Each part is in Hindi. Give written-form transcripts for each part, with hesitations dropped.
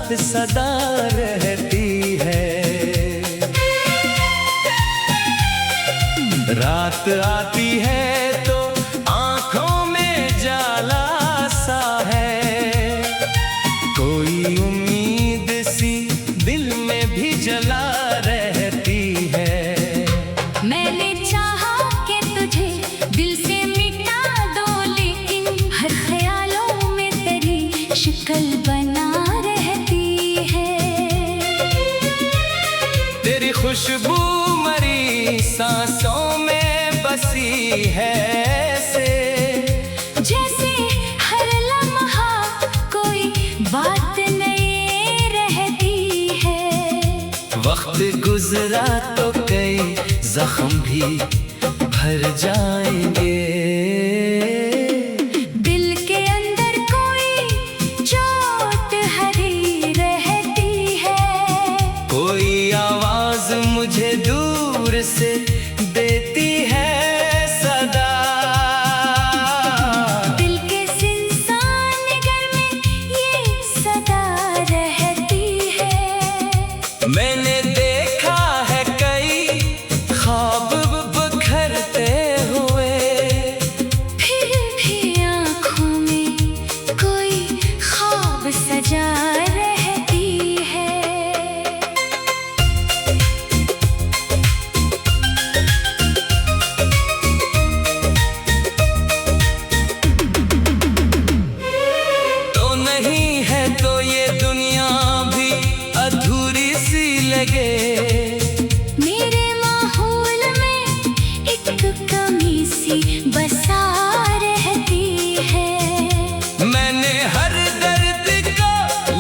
साथ सदा रहती है। रात आती है तो आंखों में जाला सा है, कोई उम्मीद सी दिल में भी जला रहती है। मैंने चाहा कि तुझे दिल से मिटा दो, लेकिन हर ख्यालों में तेरी शक्ल बना रहती है। तेरी खुशबू मरी सांसों में बसी है, जैसे हर लम्हा कोई बात नई रहती है। वक्त गुजरा तो कई जख्म भी भर जाएंगे। दिल के अंदर कोई चोट हरी रहती है, कोई आवाज मुझे दूर से देती है सदा। दिल के सिंसान घर में ये सदा रहती है। मैंने देखा है कई ख्वाब बिखरते हुए, फिर भी आँखों में कोई ख्वाब सजा रहती है। तो नहीं है तो ये दुनिया भी अधूरी सी लगे। मेरे माहौल में एक कमी सी बसा रहती है। मैंने हर दर्द को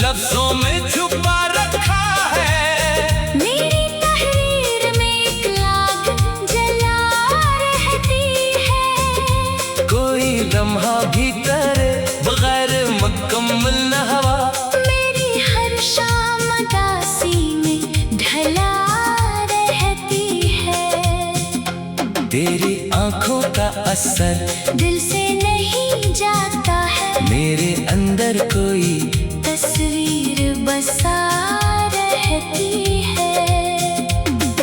लफ्जों में छुपा रखा है। मेरी तहरीर में एक आग जला रहती है। कोई लम्हा भीतर बगैर मुकम्मल न हवा, मेरी हर शाम उदासी में ढला रहती है। तेरी आंखों का असर दिल से नहीं जाता है, मेरे अंदर कोई तस्वीर बसा रहती है।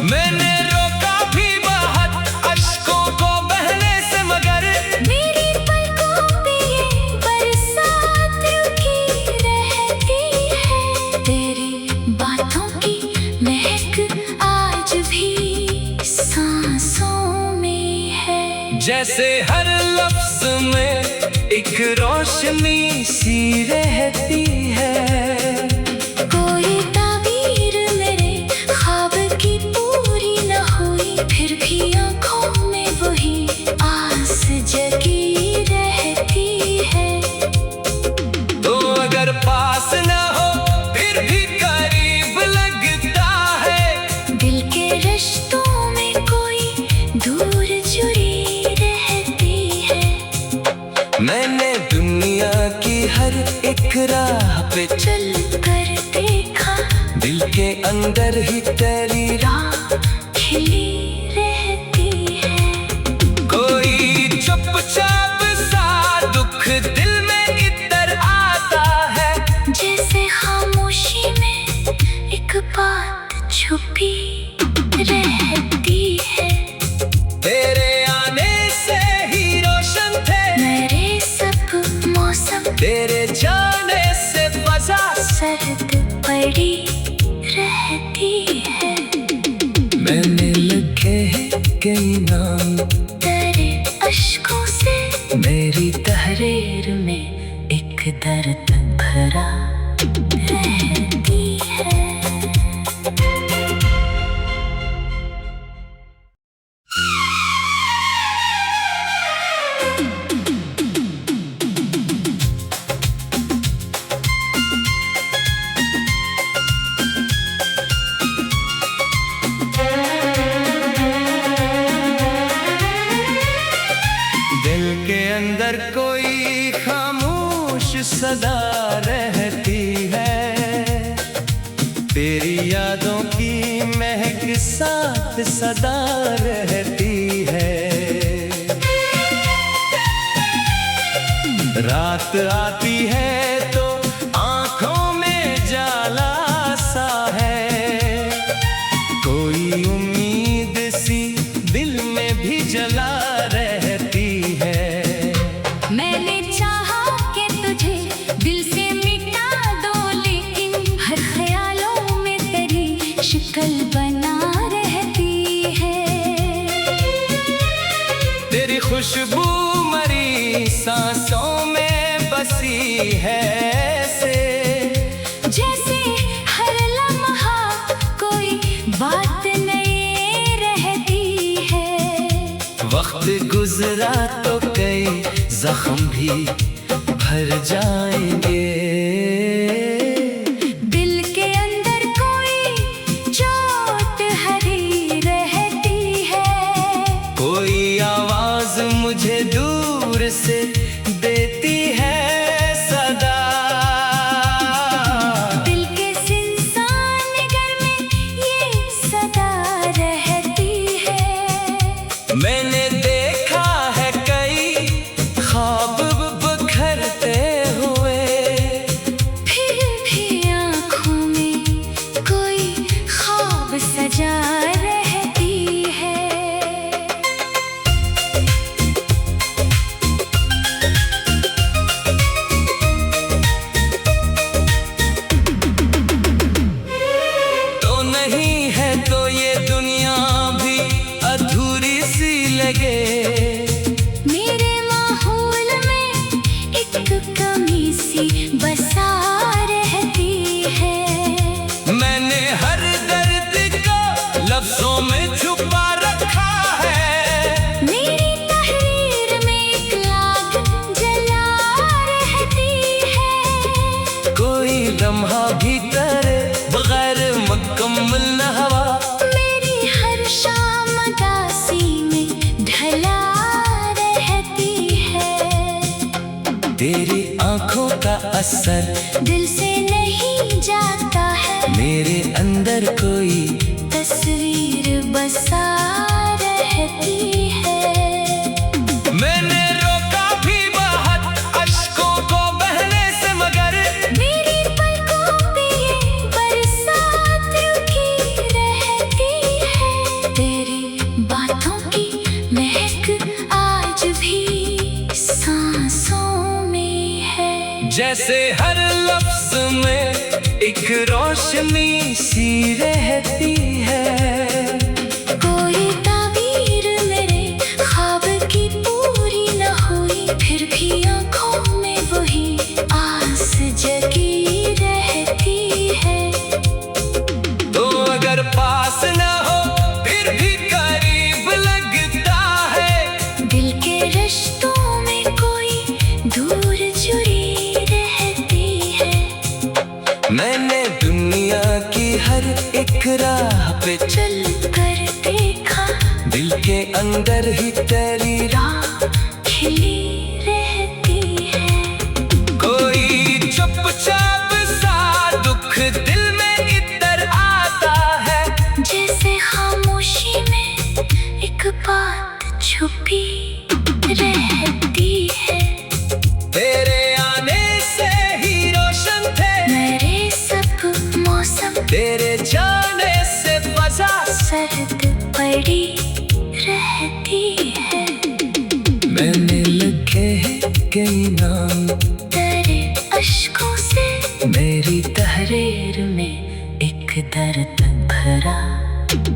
मैंने रोका भी बहुत अश्कों को बहने से, मगर मेरी पलकों पे ये बरसात रुकी रहती है। तेरी बातों की महक आज भी सांसों में है। जैसे हर लफ्ज में एक रोशनी सी रहती है। कोई ताबीर मेरे ख्वाब की पूरी न हुई, फिर भी आँखों में वही आस जगी रहती है। तो अगर पास न हो फिर भी करीब लगता है। दिल के रिश्तों में कोई दूर जुड़ी रहती है। मैंने दुनिया की हर एक राह पे चल कर देखा, दिल के अंदर ही तेरी राह खिली रहती है। कोई चुपचाप सा दुख दिल में इधर आता है, जैसे खामोशी में एक बात छुपी रहती है। तेरे आने से ही रोशन थे मेरे सब मौसम, तेरे जाने से फजा सर्द पड़ी रहती है। मैंने लिखे हैं कई नाम तेरे अश्कों से मेरी तहरीर में एक दर्द भरा रहती है। दिल के अंदर कोई खामोश सदा रहती है। तेरी यादों की महक साथ सदा रहती है। रात आती है तो आंखों में जाला खुशबू मरी सांसों में बसी है ऐसे, जैसे हर लम्हा कोई बात नई रहती है। वक्त गुजरा तो कई जख्म भी भर जाएंगे। दिल के अंदर कोई चोट हरी रहती है। कोई आवाज मुझे दूर से देती है सदा। दिल के सिंसान घर में ये सदा रहती है। मैंने देखा है कई ख्वाब बिखरते हुए, फिर भी आँखों में कोई ख्वाब सजा रहती है। तो नहीं है तो ये दुनिया भी अधूरी सी लगे। मेरे माहौल में एक कमी सी बसा रहती है। मैंने हर दर्द को लफ्जों में छुपा रखा है। मेरी तहरीर में एक आग जला रहती है। कोई लम्हा भी तेरे बगैर मुकम्मल न हवा। मेरी हर शाम उदासी में ढला रहती है। तेरी आंखों का असर दिल से नहीं जाता है। मेरे अंदर कोई तस्वीर बसा रहती है। मैंने रोका भी बहुत अश्कों को बहने से, मगर मेरी पलकों पे ये बरसात रुकी रहती है। तेरी बातों की महक आज भी सांसों में है। जैसे हर लफ्ज में एक रोशनी सी रहती है। कोई ताबीर मेरे ख्वाब की पूरी न हुई, फिर भी आँखों में वही आस जगी रहती है। तो अगर पास न हो फिर भी करीब लगता है। दिल के रिश्तों में कोई दूर जुड़ी रहती है। मैंने दुनिया की हर एक राह पे चल कर देखा, दिल के अंदर ही तेरी राह खिली रहती है। कोई चुपचाप सा दुख दिल में इधर आता है। जैसे खामोशी में एक बात छुपी रहती है। तेरे आने से ही रोशन थे मेरे सब मौसम, तेरे जाने से फजा सर्द पड़ी रहती है। मैंने लिखे हैं कई नाम तेरे अश्कों से मेरी तहरीर में एक दर्द भरा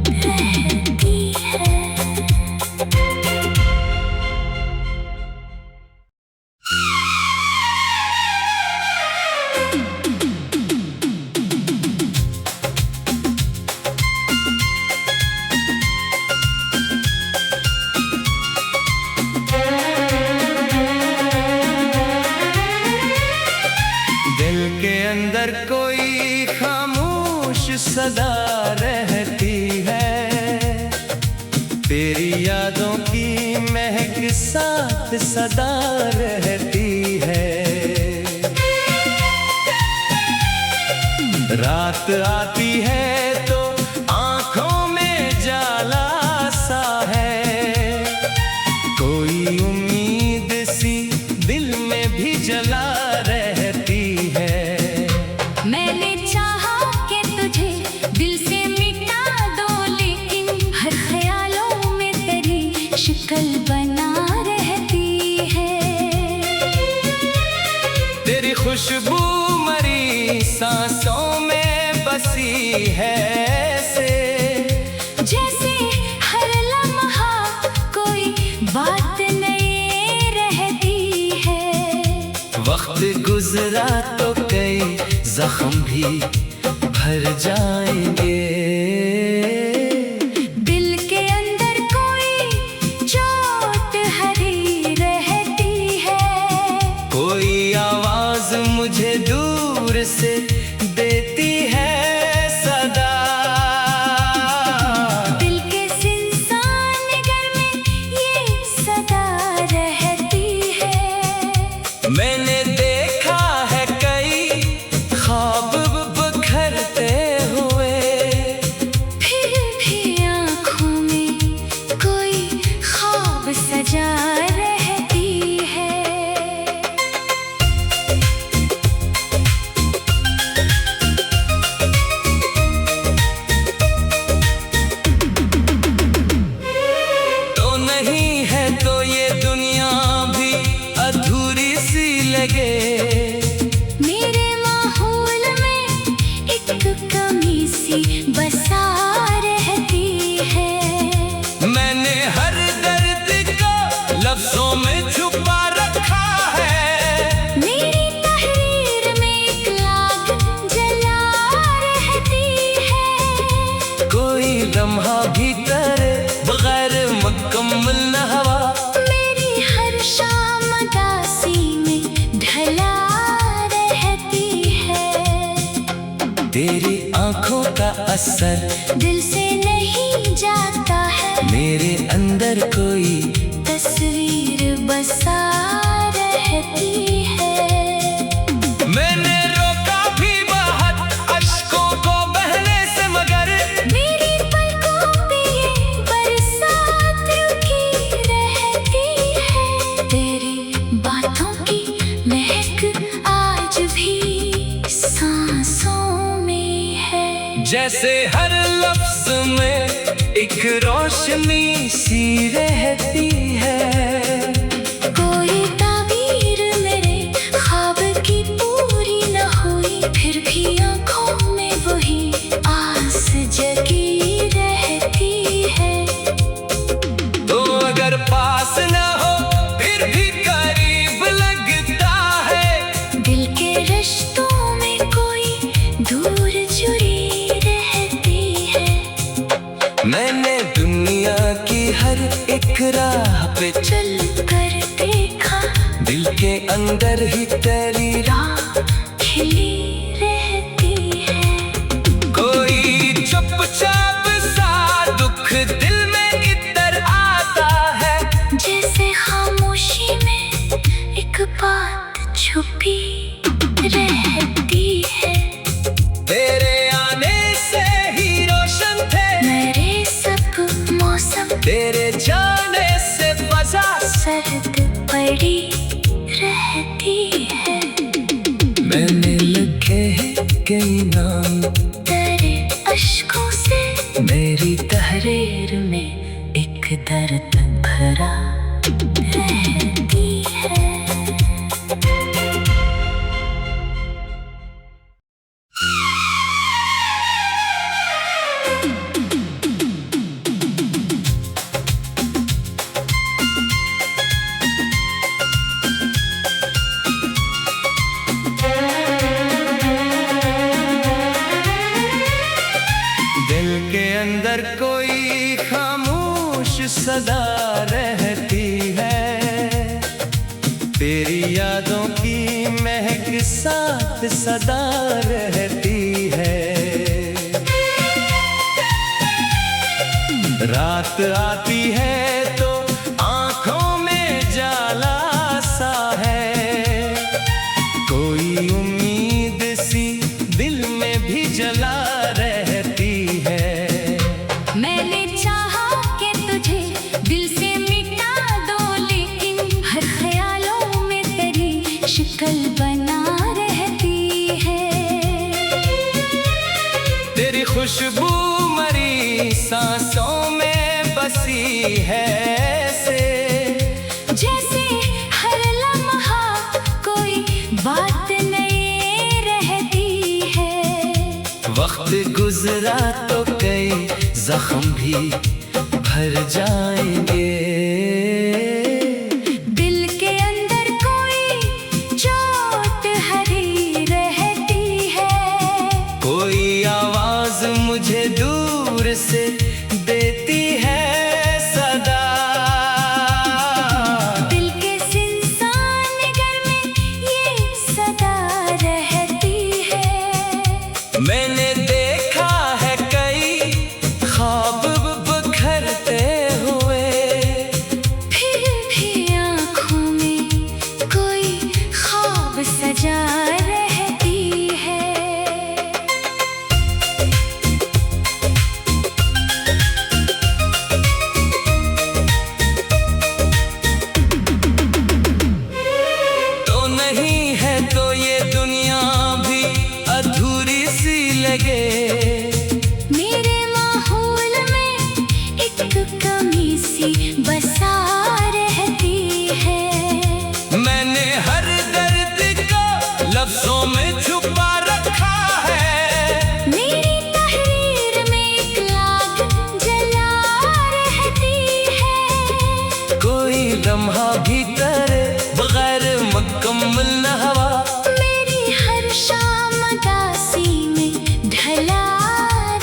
रहती है। दिल के अंदर कोई खामोश सदा रहती है। तेरी यादों की महक साथ सदा रहती है। रात आती है तो आंखों में जाला सा है। कोई उम्मीद सी दिल में भी जला रहती है। मैंने चाहा कि तुझे दिल से मिटा दो, लेकिन हर ख्यालों में तेरी शक्ल बना रहती है। तेरी खुशबू मरी सांसों में बसी है ऐसे, जैसे हर लम्हा कोई बात नई वक्त गुजरा तो कई जख्म भी भर जाएंगे। दिल के अंदर कोई चोट हरी रहती है, कोई आवाज मुझे दूर से देती है सदा। दिल के सिंसान घर में ये सदा रहती है। मैंने देखा है कई ख्वाब बिखरते हुए, फिर भी आँखों में कोई ख्वाब सजा रहती है। तो नहीं है तो ये दुनिया भी अधूरी सी लगे। मेरे माहौल में एक कमी सी बसा रहती है। मैंने हर दर्द को लफ्जों में छुपा रखा है। मेरी तहरीर में एक आग जला रहती है। कोई लम्हा भी तेरे बगैर मुकम्मल न हवा। मेरी हर शाम उदासी में ढला रहती है। तेरी आंखों का असर दिल से नहीं जाता है, मेरे अंदर कोई तस्वीर बसा रहती है। मैंने रोका भी बहुत अश्कों को बहने से, मगर मेरी पलकों पे ये बरसात रुकी रहती है। तेरी बातों की महक आज भी सांसों में है। जैसे हर लफ्ज में एक रोशनी सी रहती है। कोई ताबीर मेरे ख्वाब की पूरी न हुई, फिर भी आँखों में वही आस जगी रहती है। तो अगर पास न हो फिर भी करीब लगता है। दिल के रिश्तों में कोई दूर जुड़ी रहती है। मैंने दुनिया की हर एक राह पे चल कर देखा, दिल के अंदर ही तेरी राह खिली रहती है। कोई चुपचाप सा दुख दिल में इधर आता है। जैसे खामोशी में एक बात छुपी रहती है। तेरे आने से ही रोशन थे मेरे सब मौसम, तेरे जाने से फजा सर्द पड़ी रहती है। मैंने लिखे हैं कई नाम तेरे अश्कों से मेरी तहरीर में एक दर्द भरा रहती है। दिल के अंदर कोई खामोश सदा रहती है। तेरी यादों की महक साथ सदा रहती है। रात आती है तो आंखों में जाला सा है। कोई उम्मीद सी दिल में भी जला रहती है। मैंने चाहा कि तुझे दिल से मिटा दो, लेकिन हर ख्यालों में तेरी शक्ल बना रहती है। तेरी खुशबू मरी सांसों में बसी है ऐसे, जैसे हर लम्हा कोई बात नई रहती है। वक्त गुजरा तो कई जख्म भी भर जाएंगे। दिल के अंदर कोई चोट दूर से देती है सदा। दिल के सिंसान घर में ये सदा रहती है। मैंने देखा है कई ख्वाब बिखरते हुए, फिर भी आँखों में कोई ख्वाब सजा रहती है। तो नहीं है तो ये दुनिया भी अधूरी सी लगे। मेरे माहौल में एक कमी सी बसा रहती है। मैंने हर दर्द को लफ्जों में छुपा रखा है। मेरी तहरीर में एक आग जला रहती है। कोई लम्हा भी तेरे बगैर मुकम्मल न हवा। मेरी हर शाम उदासी में ढला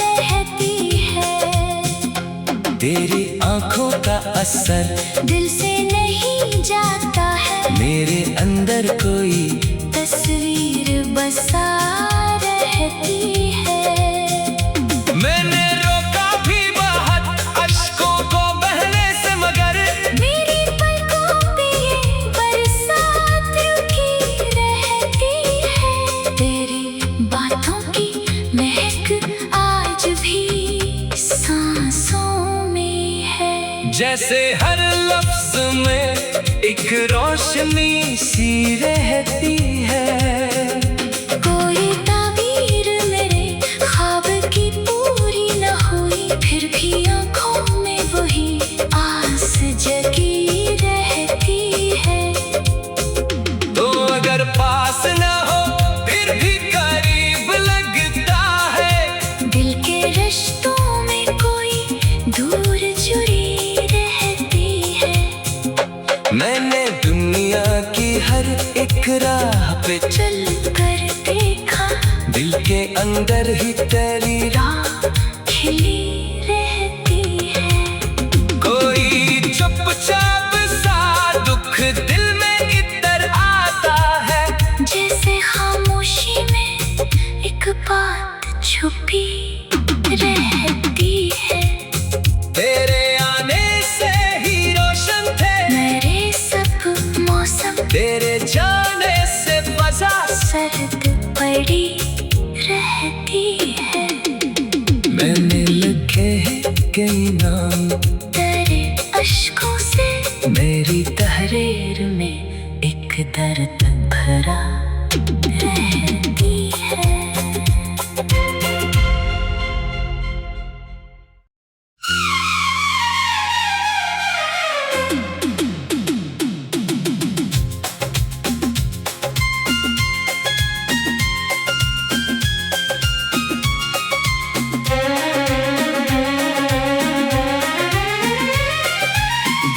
रहती है। तेरी आंखों का असर दिल से नहीं जाता है। मेरे अंदर कोई तस्वीर बसा रहती है। मैंने रोका भी बहुत अश्कों को बहने से, मगर मेरी पलकों पे ये बरसात रुकी रहती है। तेरी बातों की महक आज भी सांसों में है। जैसे हर लफ्ज में एक रोशनी सी रहती है। कोई ताबीर मेरे ख्वाब की पूरी न हुई, फिर भी आँखों में वही आस जगी रहती है। तो अगर पास न हो फिर भी करीब लगता है। दिल के रिश्तों में कोई दूर जुड़ी रहती है। मैंने दुनिया की हर एक राह पे चल कर देखा, दिल के अंदर ही तेरी राह खिली रहती है। कोई चुपचाप सा दुख दिल में इधर आता है। जैसे खामोशी में एक बात छुपी रहती है। तेरे आने से ही रोशन थे मेरे सब मौसम, तेरे जाने से फजा। सर्द पड़ी रहती है। मैंने लिखे हैं कई नाम तेरे अश्कों से मेरी तहरीर में एक दर्द भरा रहती है।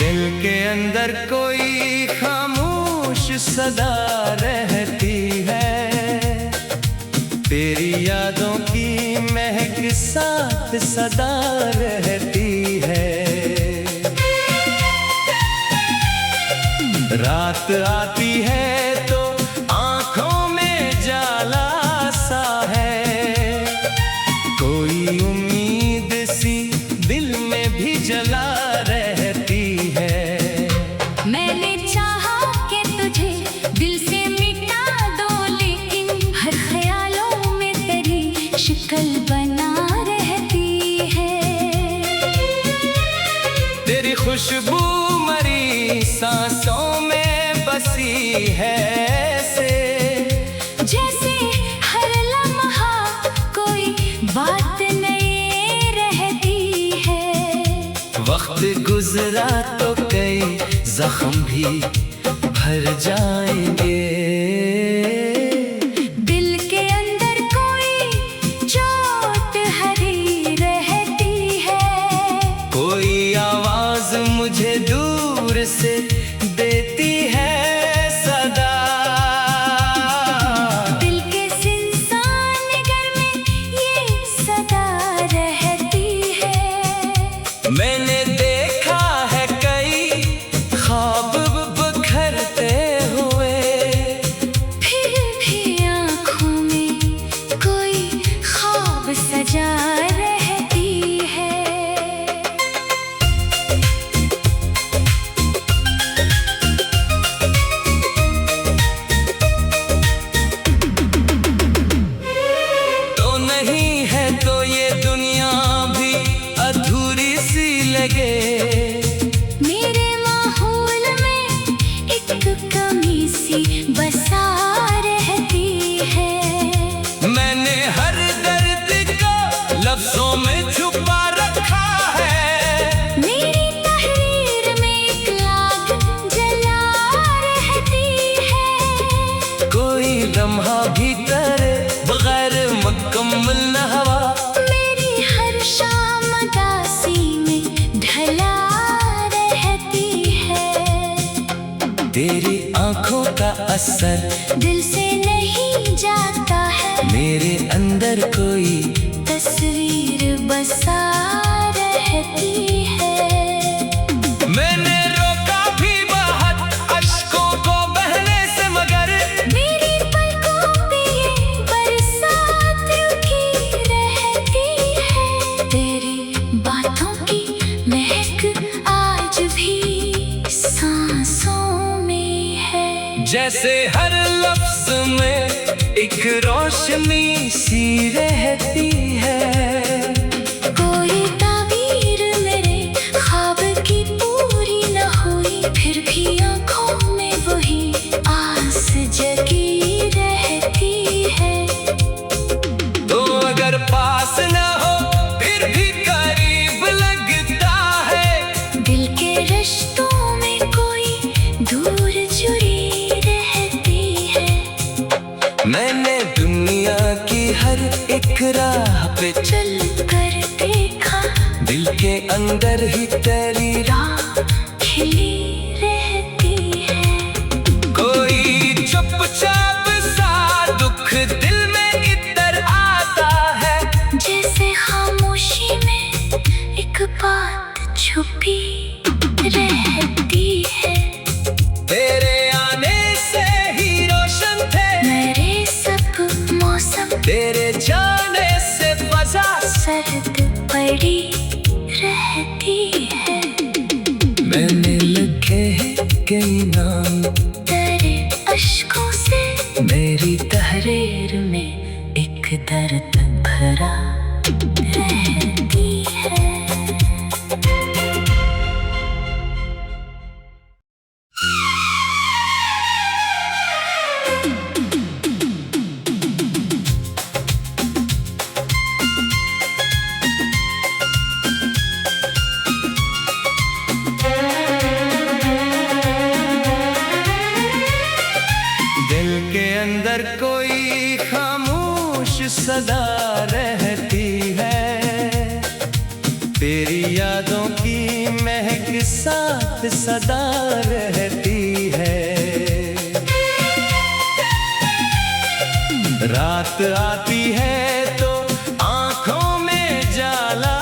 दिल के अंदर कोई खामोश सदा रहती है। तेरी यादों की महक साथ सदा रहती है। रात आती है तो आंखों में जाला सा है। कोई उम्मीद सी दिल में भी जला रहती है। मैंने चाहा कि तुझे दिल से मिटा दो, लेकिन हर ख्यालों में तेरी शक्ल बना रहती है। तेरी खुशबू मरी सांसों में बसी है ऐसे। जैसे हर लम्हा कोई बात नई रहती है। वक्त गुजरा तो कई जख्म भी भर जाएंगे। दिल के अंदर कोई चोट हरी रहती है। कोई आवाज मुझे दूर से देती है सदा। दिल के सिंसान घर में ये सदा रहती है। तेरी आंखों का असर दिल से नहीं जाता है। मेरे अंदर कोई तस्वीर बसा रहती है। मैंने रोका भी बहुत अश्कों को बहने से, मगर मेरी पलकों पे ये बरसात रुकी रहती है। तेरी बातों की महक आज भी सांसों में है। जैसे हर लफ्ज में एक रोशनी सी रहती है। कोई ताबीर मेरे ख्वाब की पूरी न हुई, फिर भी आंखों में वही आस जगी रहती है। तो अगर पास न हो फिर भी करीब लगता है। दिल के रिश्तों में कोई दूर जुड़ी रहती है। मैंने दुनिया की हर एक राह पे चल कर देखा, दिल के अंदर ही तेरी राह खिली रहती है। कोई चुपचाप सा दुख दिल में इधर आता है। जैसे खामोशी में एक बात छुपी रहती है। तेरे आने से ही रोशन थे मेरे सब मौसम, तेरे जाने से फजा सर्द पड़ी रहती है। मैंने लिखे हैं कई नाम तेरे अश्कों से मेरी तहरीर में एक दर्द भरा रहती है। दिल के अंदर कोई खामोश सदा रहती है। तेरी यादों की महक साथ सदा रहती है। रात आती है तो आंखों में जाला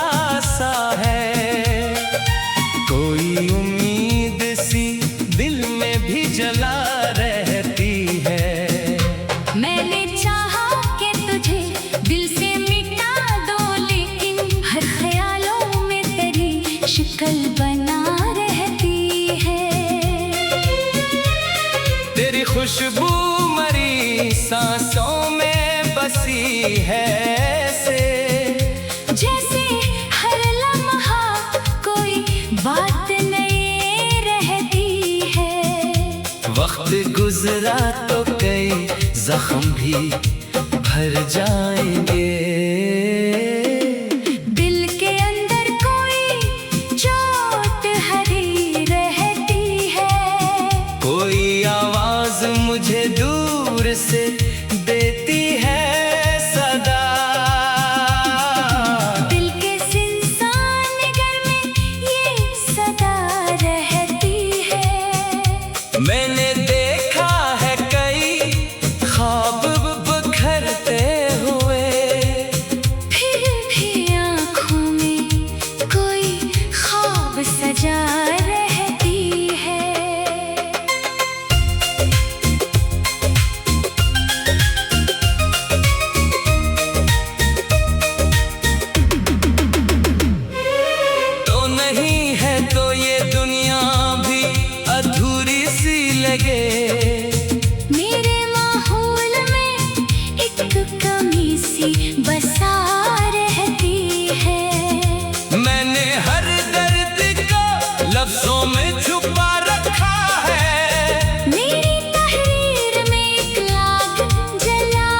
सा है। कोई उम्मीद सी दिल में भी जला रहती है। मैंने चाहा कि तुझे दिल से मिटा दो, लेकिन हर ख्यालों में तेरी शक्ल बना रहती है। तेरी खुशबू मरी सांसों में बसी है ऐसे। जैसे हर लम्हा कोई बात नई रहती है। वक्त गुजरा तो कई जख्म भी भर जाएंगे। दिल के अंदर कोई चोट हरी रहती है। कोई आवाज मुझे दूर से देती है सदा। दिल के सिंसान घर में ये सदा रहती है। मैंने देखा है कई ख्वाब बिखरते हुए। फिर भी आँखों में कोई ख्वाब सजा रहती है। तो नहीं है तो ये दुनिया भी अधूरी सी लगे। मेरे माहौल में एक कमी सी बसा रहती है। मैंने हर दर्द को लफ्जों में छुपा रखा है। मेरी तहरीर में एक लाग जला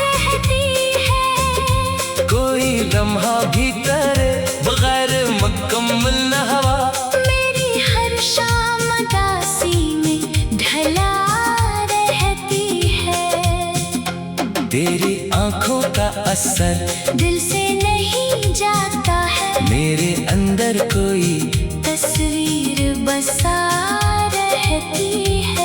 रहती है। कोई लम्हा भी तेरे बगैर मुकम्मल न हवा। मेरी हर शाम उदासी में ढला रहती है। तेरी आंखों का असर दिल से नहीं जाता है। मेरे अंदर कोई तस्वीर बसा रहती है।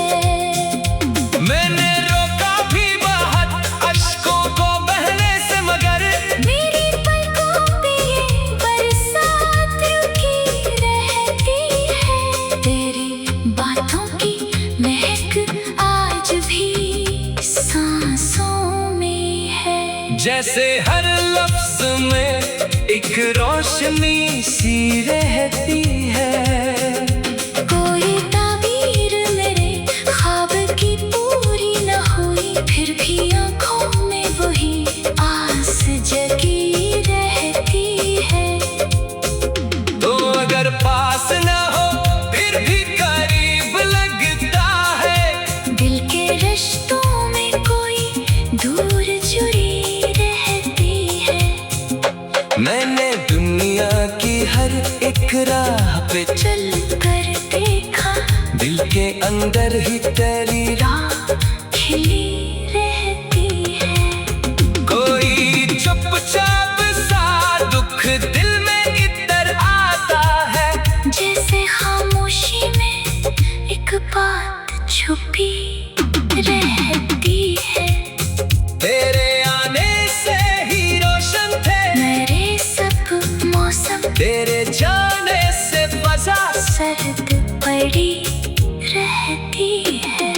जैसे हर लफ्ज में एक रोशनी सी रहती है। कोई ताबीर मेरे ख्वाब की पूरी न हुई, फिर भी आँखों में वही आस जगी रहती है। तो अगर पास न हो फिर भी करीब लगता है। दिल के रिश्तों में कोई दूर जुड़ी रहती है। मैंने दुनिया की हर एक राह पे चल कर देखा, दिल के अंदर ही तेरी राह खिली रहती है। कोई चुपचाप सा दुख दिल में इधर आता है। जैसे खामोशी में एक बात छुपी रहती है। तेरे आने से ही रोशन थे मेरे सब मौसम, तेरे जाने से फजा सर्द पड़ी रहती है।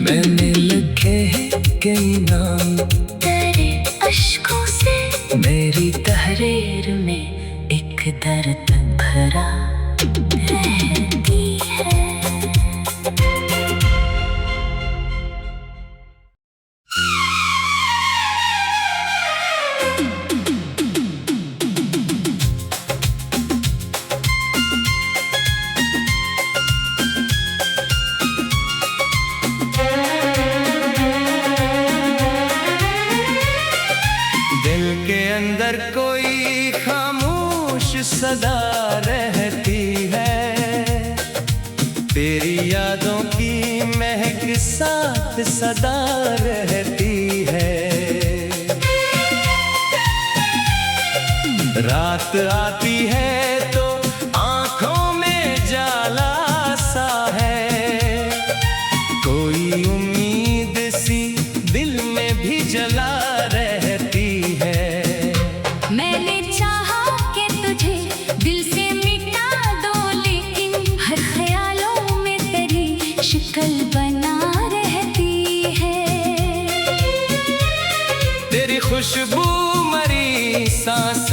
मैंने लिखे हैं कई नाम तेरे अश्कों से मेरी तहरीर में एक दर्द भरा रहती है। दिल के अंदर कोई खामोश सदा रहती है। तेरी यादों की महक साथ सदा रहती है। रात आती है तो आंखों में जाला सा है। कोई उम्मीद सी दिल में भी जला रहती है। मैंने चाहा कि तुझे दिल से मिटा दो, लेकिन हर ख्यालों में तेरी शक्ल बना रहती है। तेरी खुशबू मरी सांस